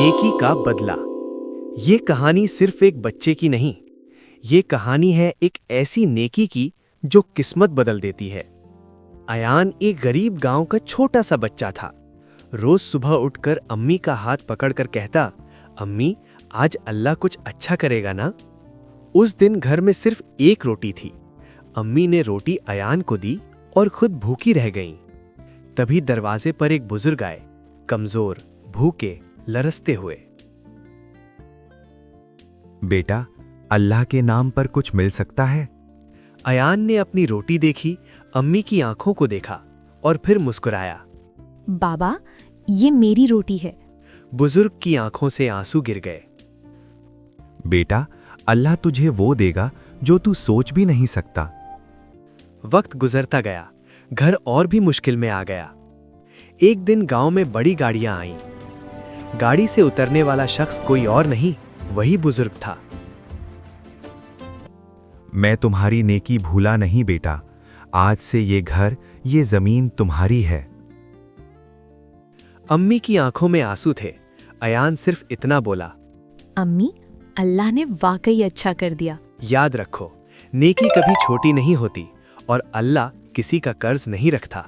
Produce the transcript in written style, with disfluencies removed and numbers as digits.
नेकी का बदला। ये कहानी सिर्फ एक बच्चे की नहीं, ये कहानी है एक ऐसी नेकी की जो किस्मत बदल देती है। अयान एक गरीब गांव का छोटा सा बच्चा था। रोज सुबह उठकर अम्मी का हाथ पकड़कर कहता, अम्मी आज अल्लाह कुछ अच्छा करेगा ना। उस दिन घर में सिर्फ एक रोटी थी। अम्मी ने रोटी अयान को दी और खुद भूखी रह गईं। तभी दरवाजे पर एक बुजुर्ग आए, कमजोर, भूखे, लरसते हुए। बेटा, अल्लाह के नाम पर कुछ मिल सकता है? अयान ने अपनी रोटी देखी, अम्मी की आंखों को देखा और फिर मुस्कुराया। बाबा, ये मेरी रोटी है। बुजुर्ग की आंखों से आंसू गिर गए। बेटा, अल्लाह तुझे वो देगा जो तू सोच भी नहीं सकता। वक्त गुजरता गया, घर और भी मुश्किल में आ गया। एक दिन गांव में बड़ी गाड़ियां आईं। गाड़ी से उतरने वाला शख्स कोई और नहीं, वही बुजुर्ग था। मैं तुम्हारी नेकी भूला नहीं बेटा। आज से ये घर, ये जमीन तुम्हारी है। अम्मी की आंखों में आंसू थे। अयान सिर्फ इतना बोला, अम्मी, अल्लाह ने वाकई अच्छा कर दिया। याद रखो, नेकी कभी छोटी नहीं होती और अल्लाह किसी का कर्ज नहीं रखता।